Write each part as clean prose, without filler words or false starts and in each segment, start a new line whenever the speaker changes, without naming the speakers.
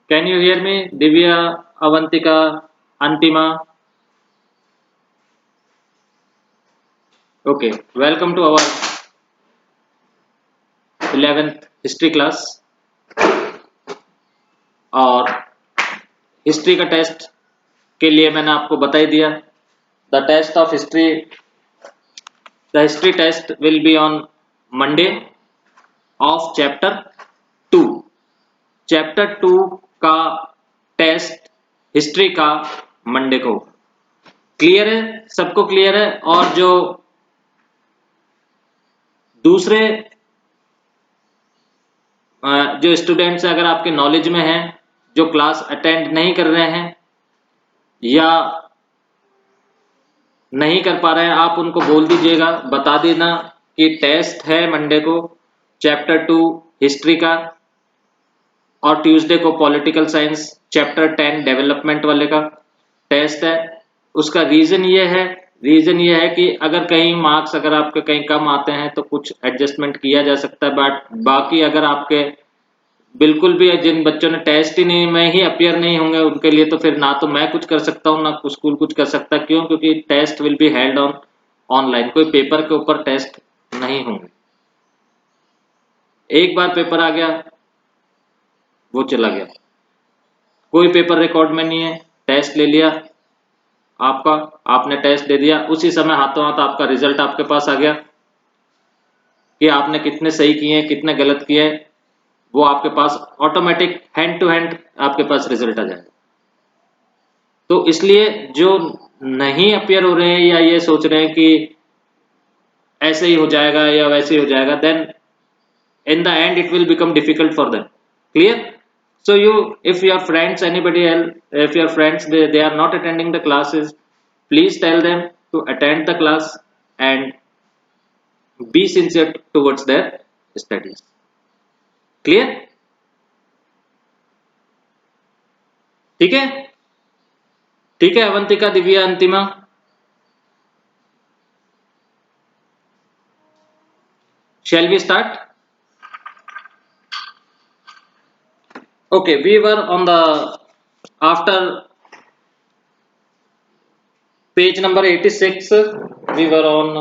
Can you hear me? Divya, Avantika, Antima. Okay, welcome to our 11th history class और history का test के लिए मैंने आपको बता ही दिया the test of history the history test will be on Monday of chapter 2 का टेस्ट हिस्ट्री का मंडे को क्लियर है सबको क्लियर है और जो दूसरे जो स्टूडेंट्स अगर आपके नॉलेज में हैं जो क्लास अटेंड नहीं कर रहे हैं या नहीं कर पा रहे हैं आप उनको बोल दीजिएगा बता देना कि टेस्ट है मंडे को चैप्टर 2 हिस्ट्री का और ट्यूसडे को पॉलिटिकल साइंस चैप्टर 10 डेवलपमेंट वाले का टेस्ट है उसका रीजन ये है कि अगर कहीं मार्क्स अगर आपके कहीं कम आते हैं तो कुछ एडजस्टमेंट किया जा सकता है बट बाकी अगर आपके बिल्कुल भी जिन बच्चों ने टेस्ट ही नहीं में ही अपियर नहीं होंगे उनके लिए तो फिर ना तो मैं कुछ कर सकता हूँ ना स्कूल कुछ कर सकता क्यों क्योंकि test will be held on online कोई पेपर के ऊपर टेस्ट नहीं होंगे एक बार पेपर आ गया वो चला गया कोई पेपर रिकॉर्ड में नहीं है टेस्ट ले लिया आपका आपने टेस्ट दे दिया उसी समय हाथों हाथ आपका रिजल्ट आपके पास आ गया कि आपने कितने सही किए कितने गलत किए वो आपके पास ऑटोमेटिक हैंड टू हैंड आपके पास रिजल्ट आ जाएगा तो इसलिए जो नहीं अपियर हो रहे हैं या ये सोच रहे हैं कि ऐसे ही हो जाएगा या वैसे ही हो जाएगा then in the end it will become difficult for them clear so you if your friends anybody else if your friends they are not attending the classes please tell them to attend the class and be sincere towards their studies clear ठीक है ठीक है अवंतिका दिव्या अंतिमा shall we start okay we were on the after page number 86 we were on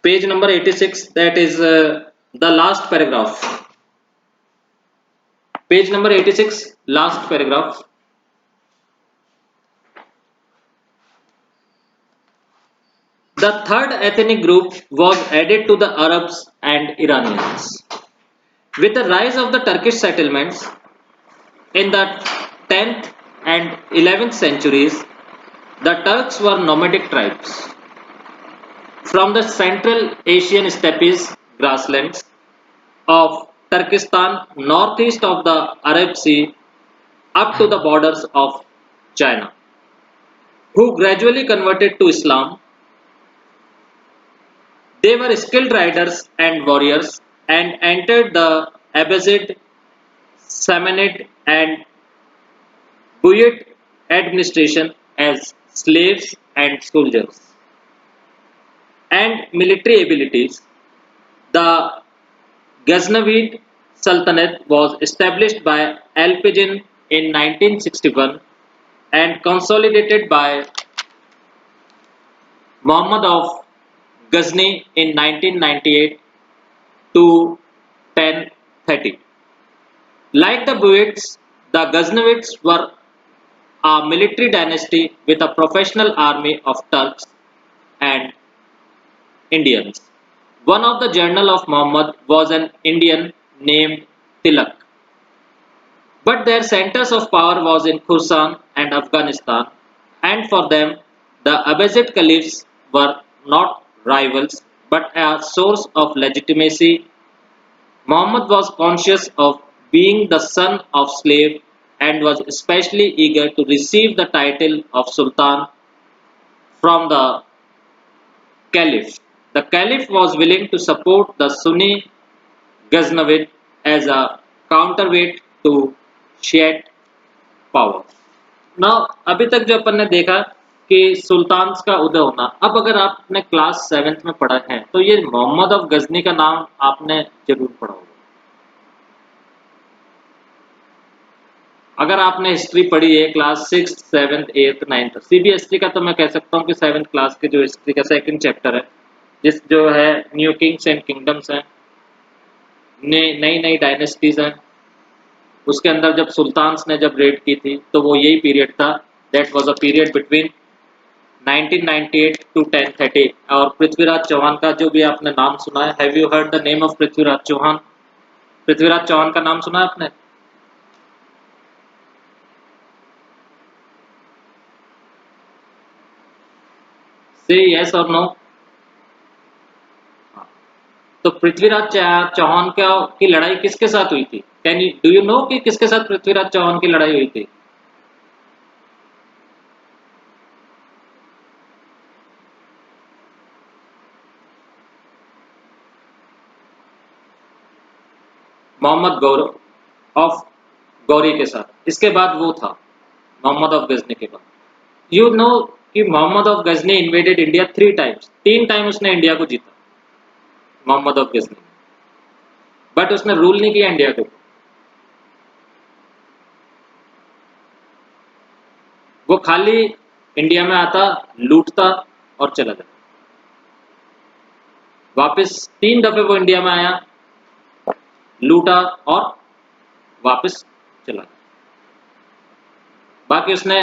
page number 86 that is the last paragraph page number 86 last paragraph the third ethnic group was added to the Arabs and Iranians with the rise of the Turkish settlements in the 10th and 11th centuries the Turks were nomadic tribes from the Central Asian steppes grasslands of Turkestan northeast of the Arab Sea up to the borders of China, who gradually converted to Islam. They were skilled riders and warriors and entered the Abbasid, Samanid, and Buyid administration as slaves and soldiers. And military abilities. The Ghaznavid Sultanate was established by Alpigin in 1961 and consolidated by Muhammad of Ghazni in 1998 to 1030. Like the Buyids, the Ghaznavids were a military dynasty with a professional army of Turks and Indians. One of the general of Muhammad was an Indian named Tilak. But their centers of power was in Khorasan and Afghanistan, and for them the Abbasid caliphs were not rivals but a source of legitimacy. Muhammad was conscious of being the son of slave and was especially eager to receive the title of Sultan from the Caliph. The Caliph was willing to support the Sunni Ghaznavid as a counterweight to Shiite power. Now, अभी तक जो अपन ने देखा कि sultans का उदय होना। अब अगर आपने क्लास 7th में पढ़ा है तो ये मोहम्मद ऑफ गजनी का नाम आपने जरूर पढ़ा होगा। अगर आपने हिस्ट्री पढ़ी है class 6th 7th 8th 9th, CBSE का तो मैं कह सकता हूँ कि 7th क्लास के जो हिस्ट्री का सेकंड चैप्टर है, जिस जो है न्यू किंग्स एंड किंगडम्स है, नई नई डायनेस्टीज हैं, उसके अंदर जब सुल्तान्स ने जब रेड की थी तो वो यही पीरियड था। That was a period between 1998 to 1030। और पृथ्वीराज चौहान का जो भी आपने नाम सुना है, have you heard the name of Prithviraj Chauhan? Prithviraj Chauhan का नाम सुना है आपने? से यस और नो। तो पृथ्वीराज चौहान का की लड़ाई किसके साथ हुई थी? Can you do you know कि किसके साथ पृथ्वीराज चौहान की लड़ाई हुई थी? मोहम्मद गौरव ऑफ गौरी के साथ। इसके बाद वो था मोहम्मद ऑफ गजनी के बाद। यू नो कि Mohammad of Ghazni invaded India 3 times, 3 time उसने इंडिया को जीता, मोहम्मद ऑफ गजनी। बट उसने रूल नहीं किया इंडिया के ऊपर। वो खाली इंडिया में आता, लूटता और चला जाता। वापस 3 दफे वो इंडिया में आया, लूटा और वापस चला गया। बाकी उसने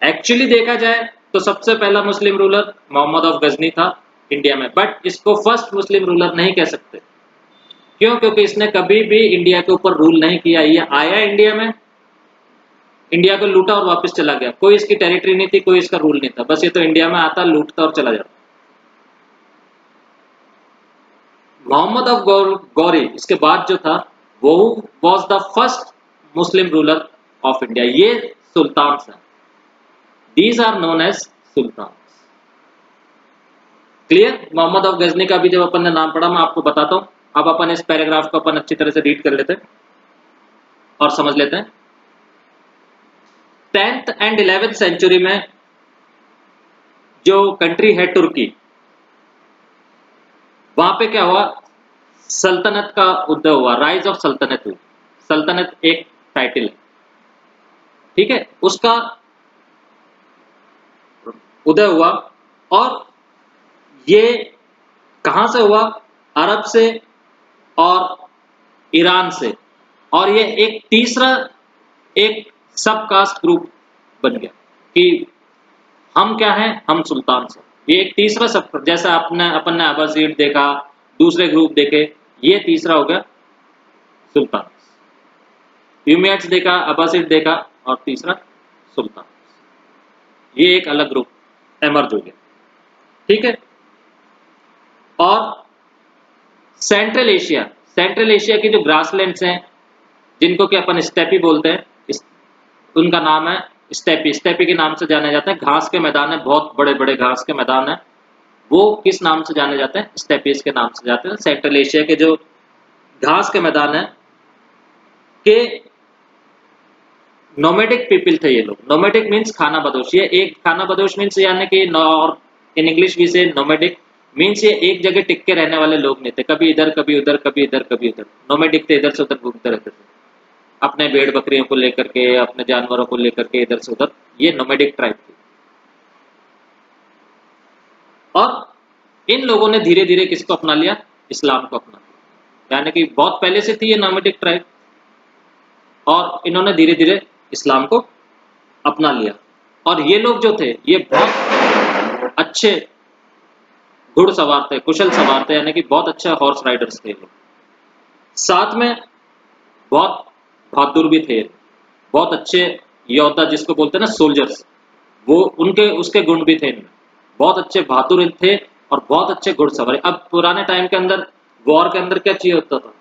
एक्चुअली देखा जाए तो सबसे पहला Muslim ruler Mohammad of Ghazni था इंडिया में। बट इसको फर्स्ट मुस्लिम रूलर नहीं कह सकते। क्यों? क्योंकि इसने कभी भी इंडिया के ऊपर रूल नहीं किया। ये आया इंडिया में, इंडिया को लूटा और वापस चला गया। कोई इसकी टेरिटरी नहीं थी, कोई इसका रूल नहीं था। बस ये तो इंडिया में आता, लूटता और चला जाता। मोहम्मद ऑफ गौरी इसके बाद जो था वो was the first Muslim ruler of India. ये सुल्तान हैं, these are known as sultan. Clear? Mohammad of Ghazni का भी जब अपन ने नाम पढ़ा मैं आपको बताता हूं। अब अपन इस पैराग्राफ को अपन अच्छी तरह से रीड कर लेते हैं और समझ लेते हैं। 10th एंड 11th सेंचुरी में जो कंट्री है तुर्की, वहां पे क्या हुआ? सल्तनत का उदय हुआ, राइज ऑफ सल्तनत हुई। सल्तनत एक टाइटल है, ठीक है, उसका उदय हुआ। और ये कहां से हुआ? अरब से और ईरान से। और ये एक तीसरा एक सब कास्ट ग्रुप बन गया कि हम क्या हैं? हम सुल्तान से। ये एक तीसरा सब, जैसा अपन ने अब्बासीड देखा, दूसरे ग्रुप देखे, ये तीसरा हो गया सुल्तान। यूमियाट्स देखा, अब्बासीड देखा और तीसरा सुल्तान। ये एक अलग ग्रुप एमर्ज हो गया, ठीक है। और सेंट्रल एशिया की जो ग्रासलैंड्स हैं, जिनको कि अपन स्टेपी बोलते हैं, उनका नाम है स्टेपी। स्टेपी के नाम से जाने जाते हैं। घास के मैदान है, बहुत बड़े बड़े घास के मैदान है, वो किस नाम से जाने जाते हैं? स्टेपीज के नाम से जाते हैं। सेंट्रल एशिया के जो घास के मैदान है के नोमेडिक पीपल थे ये लोग। नोमेडिक मीन्स खाना बदोश। ये एक खाना बदोश मीन्स यानी कि इन इंग्लिश भी से नोमेडिक मीन्स ये एक जगह टिक के रहने वाले लोग नहीं थे, कभी इधर कभी उधर, कभी इधर कभी उधर। नोमेडिक थे, इधर से उधर घूमते रहते थे, अपने भेड़ बकरियों को लेकर के, अपने जानवरों को लेकर के इधर से उधर। ये नोमेडिक ट्राइब थी। और इन लोगों ने धीरे धीरे किसको अपना लिया? इस्लाम को अपना लिया। यानी कि बहुत पहले से थी ये नोमेडिक ट्राइब, और इन्होंने धीरे धीरे इस्लाम को अपना लिया। और ये लोग जो थे ये बहुत अच्छे घुड़सवार थे, कुशल सवार थे, यानी कि बहुत अच्छे हॉर्स राइडर्स थे लोग। साथ में बहुत बहादुर भी थे, बहुत अच्छे योद्धा जिसको बोलते हैं ना, सोल्जर्स, वो उनके उसके गुण भी थे इनमें। बहुत अच्छे बहादुर थे और बहुत अच्छे घुड़सवार। अब पुराने टाइम के अंदर वॉर के अंदर क्या चाहिए होता था?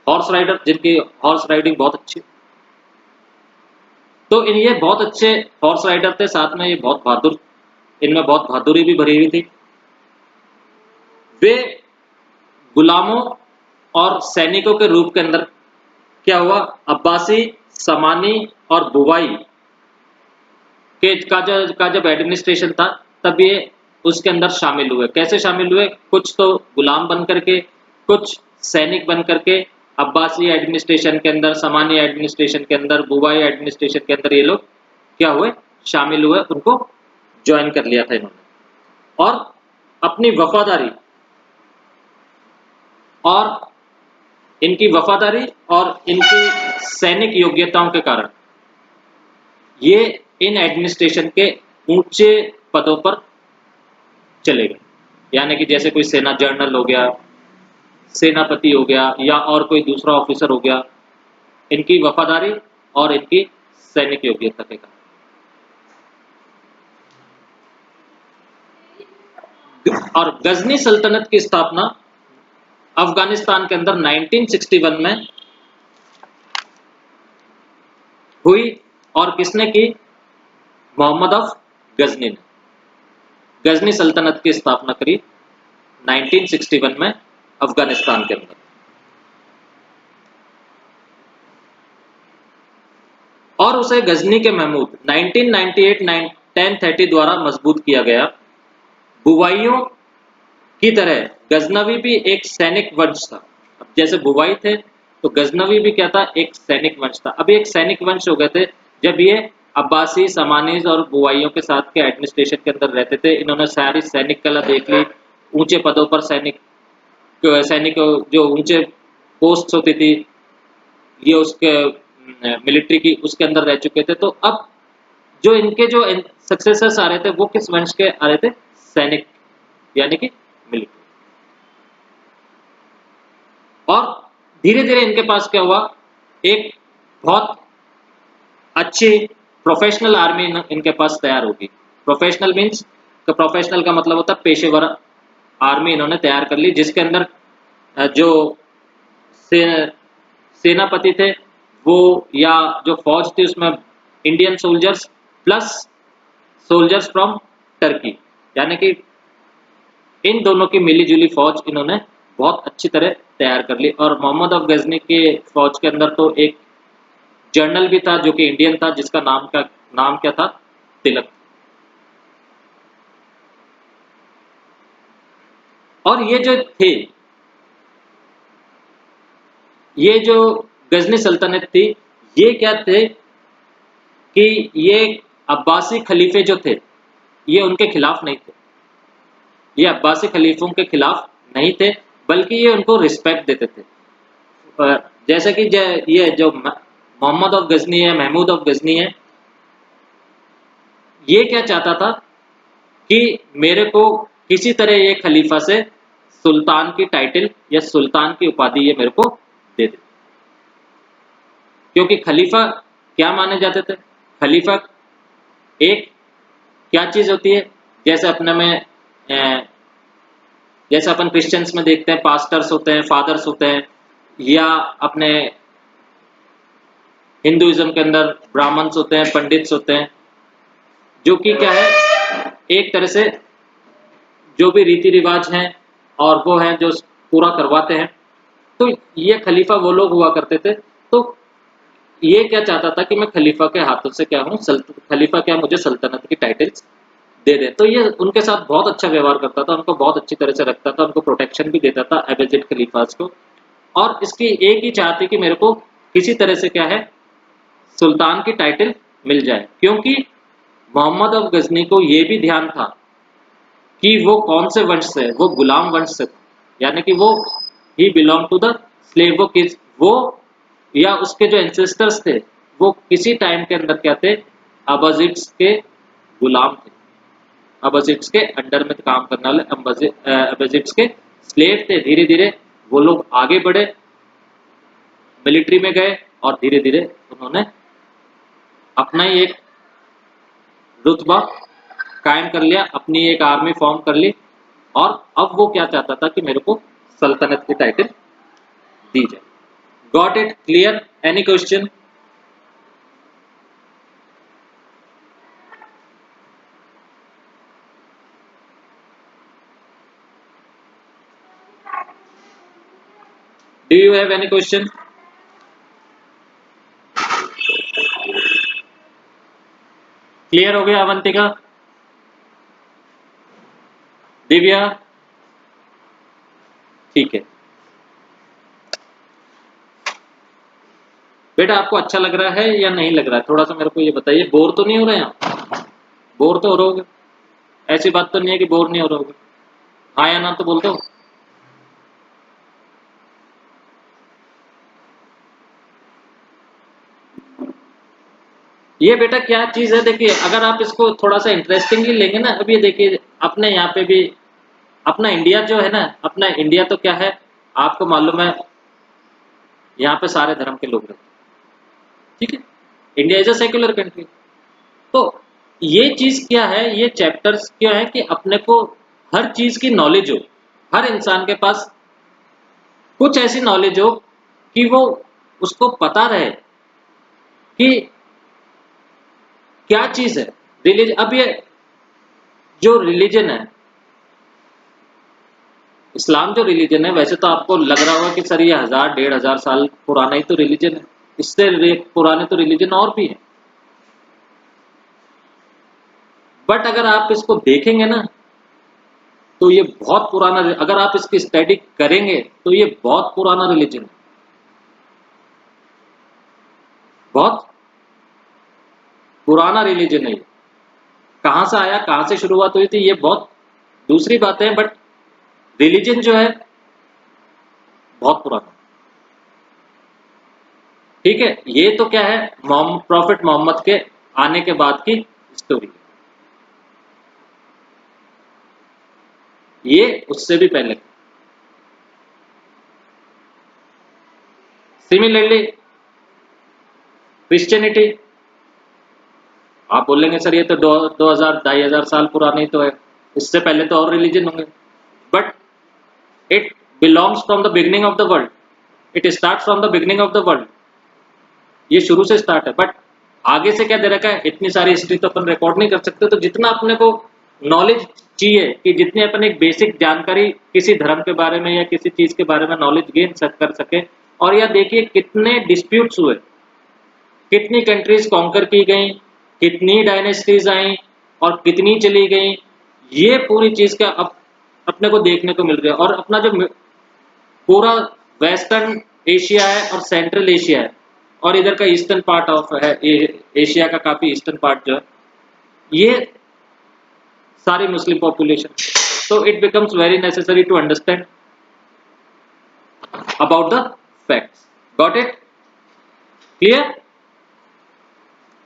हॉर्स राइडर, जिनकी हॉर्स राइडिंग बहुत अच्छी। तो इन ये बहुत अच्छे हॉर्स राइडर थे, साथ में ये बहुत बहादुर, इनमें बहुत बहादुरी भी भरी हुई थी। वे गुलामों और सैनिकों के रूप के अंदर क्या हुआ? अब्बासी, समानी और बुवाई के का जब एडमिनिस्ट्रेशन था तब ये उसके अंदर शामिल हुए। कैसे शामिल हुए? कुछ तो गुलाम बन करके, कुछ सैनिक बन करके, अब्बासी एडमिनिस्ट्रेशन के अंदर, सामान्य एडमिनिस्ट्रेशन के अंदर, बुवाई एडमिनिस्ट्रेशन के अंदर ये लोग क्या हुए? शामिल हुए, उनको ज्वाइन कर लिया था इन्होंने। और अपनी वफादारी और इनकी वफादारी और इनकी सैनिक योग्यताओं के कारण ये इन एडमिनिस्ट्रेशन के ऊंचे पदों पर चले गए। यानी कि जैसे कोई सेना जनरल हो गया, सेनापति हो गया, या और कोई दूसरा ऑफिसर हो गया, इनकी वफादारी और इनकी सैनिक योग्यता के कारण। और गजनी सल्तनत की स्थापना अफगानिस्तान के अंदर 1961 में हुई। और किसने की? मोहम्मद ऑफ गजनी ने गजनी सल्तनत की स्थापना करी 1961 में अफगानिस्तान के अंदर। और उसे गजनी के महमूद 1998-1030 द्वारा मजबूत किया गया। बुवाइयों की तरह गजनवी भी एक सैनिक वंश था। अब जैसे बुवाई थे तो गजनवी भी क्या था? एक सैनिक वंश था। अभी एक सैनिक वंश हो गए थे जब ये अब्बासी, समानीज और बुवाइयों के साथ के एडमिनिस्ट्रेशन के अंदर रहते थे। इन्होंने सारी सैनिक कला देख ली, ऊंचे पदों पर सैनिक सैनिक जो ऊंचे पोस्ट होती थी ये उसके मिलिट्री की, उसके अंदर रह चुके थे। तो अब जो इनके जो सक्सेसर्स आ रहे थे वो किस वंश के आ रहे थे? सैनिक, यानी कि मिलिट्री। और धीरे धीरे इनके पास क्या हुआ? एक बहुत अच्छी प्रोफेशनल आर्मी इनके पास तैयार होगी। प्रोफेशनल मीन्स, प्रोफेशनल का मतलब होता है पेशेवर आर्मी इन्होंने तैयार कर ली, जिसके अंदर जो से, सेनापति थे वो, या जो फौज थी उसमें Indian soldiers plus soldiers from Turkey, यानी कि इन दोनों की मिली जुली फौज इन्होंने बहुत अच्छी तरह तैयार कर ली। और मोहम्मद ऑफ गजनी के फौज के अंदर तो एक जनरल भी था जो कि इंडियन था, जिसका नाम क्या था? तिलक। और ये जो थे, ये जो गजनी सल्तनत थी, ये क्या थे कि ये अब्बासी खलीफे जो थे ये उनके खिलाफ नहीं थे। ये अब्बासी खलीफों के खिलाफ नहीं थे, बल्कि ये उनको रिस्पेक्ट देते थे। जैसे कि ये जो मोहम्मद ऑफ गजनी है, महमूद ऑफ गजनी है, ये क्या चाहता था कि मेरे को किसी तरह ये खलीफा से सुल्तान की टाइटल या सुल्तान की उपाधि ये मेरे को दे दे। क्योंकि खलीफा क्या माने जाते थे? खलीफा एक क्या चीज होती है? जैसे अपने में जैसे अपन क्रिश्चियंस में देखते हैं पास्टर्स होते हैं, फादर्स होते हैं, या अपने हिंदुइज्म के अंदर ब्राह्मण्स होते हैं, पंडित्स होते हैं, जो कि क्या है, एक तरह से जो भी रीति रिवाज हैं और वो हैं जो पूरा करवाते हैं। तो ये खलीफा वो लोग हुआ करते थे। तो ये क्या चाहता था कि मैं खलीफा के हाथों से क्या हूँ, खलीफा क्या मुझे सल्तनत की टाइटल्स दे दे। तो ये उनके साथ बहुत अच्छा व्यवहार करता था, उनको बहुत अच्छी तरह से रखता था, उनको प्रोटेक्शन भी देता था एबेजिड खलीफास को। और इसकी एक ही चाह थी कि मेरे को किसी तरह से क्या है, सुल्तान की टाइटल मिल जाए। क्योंकि मोहम्मद ऑफ गजनी को ये भी ध्यान था कि वो कौन से वंश से, वो गुलाम वंश से, यानी कि वो ही बिलोंग टू द स्लेव, वो किस वो या उसके जो एंसेस्टर्स थे वो किसी टाइम के अंदर क्या थे? अबाजिड्स के गुलाम थे, अबाजिड्स के अंडर में काम करने वाले अबाजिड्स के स्लेव थे। धीरे धीरे वो लोग आगे बढ़े, मिलिट्री में गए, और धीरे धीरे उन्होंने अपना ही एक रुतबा कायम कर लिया, अपनी एक आर्मी फॉर्म कर ली। और अब वो क्या चाहता था कि मेरे को सल्तनत की टाइटल दी जाए। Got it clear? Any question? Do you have any question? Clear हो गया अवंतिका, दिव्या? ठीक है बेटा, आपको अच्छा लग रहा है या नहीं लग रहा है, थोड़ा सा मेरे को ये बताइए। बोर तो नहीं हो रहे हैं आप? बोर तो हो रहोगे, ऐसी बात तो नहीं है कि बोर नहीं हो रहोगे। हाँ या ना तो बोल दो। ये बेटा क्या चीज है, देखिए अगर आप इसको थोड़ा सा इंटरेस्टिंगली लेंगे ना, अब ये देखिए अपने यहाँ पे भी अपना इंडिया जो है ना, अपना इंडिया तो क्या है, आपको मालूम है यहाँ पे सारे धर्म के लोग रहते हैं, ठीक है। India is a secular country. तो ये चीज क्या है, ये चैप्टर्स क्या है कि अपने को हर चीज की नॉलेज हो, हर इंसान के पास कुछ ऐसी नॉलेज हो कि वो उसको पता रहे कि क्या चीज है रिलीजन। अब ये जो रिलीजन है, इस्लाम जो रिलीजन है, वैसे तो आपको लग रहा होगा कि सर ये 1000 1500 साल पुराना ही तो रिलीजन है, इससे पुराने तो रिलीजन और भी है। बट अगर आप इसको देखेंगे ना तो ये बहुत पुराना, अगर आप इसकी स्टडी करेंगे तो ये बहुत पुराना रिलीजन है, बहुत पुराना रिलीजन है। कहां से आया, कहां से शुरुआत हुई थी, ये बहुत दूसरी बात है, बट रिलीजन जो है बहुत पुराना। ठीक है, ये तो क्या है, प्रॉफिट मोहम्मद के आने के बाद की स्टोरी, ये उससे भी पहले। सिमिलरली क्रिश्चियनिटी, आप बोलेंगे सर ये तो 2000 2500 साल पुरानी तो है, इससे पहले तो और रिलीजन होंगे, but it belongs from the beginning of the world, it start from the beginning of the world, ये शुरू से स्टार्ट है। बट आगे से क्या दे रखा है, इतनी सारी हिस्ट्री तो अपन रिकॉर्ड नहीं कर सकते, तो जितना अपने को नॉलेज चाहिए कि जितनी अपन एक बेसिक जानकारी किसी धर्म के बारे में या किसी चीज के बारे में नॉलेज गेन कर सके। और यह देखिए कितने डिस्प्यूट्स हुए, कितनी कंट्रीज कॉन्कर की गई, कितनी डायनेस्टीज आई और कितनी चली गई, ये पूरी चीज का अब अपने को देखने को मिल रहा है। और अपना जो पूरा वेस्टर्न एशिया है और सेंट्रल एशिया है और इधर का ईस्टर्न पार्ट ऑफ है, एशिया का काफी ईस्टर्न पार्ट जो है, ये सारी Muslim population. so it becomes very necessary to understand about the facts. Got it? Clear?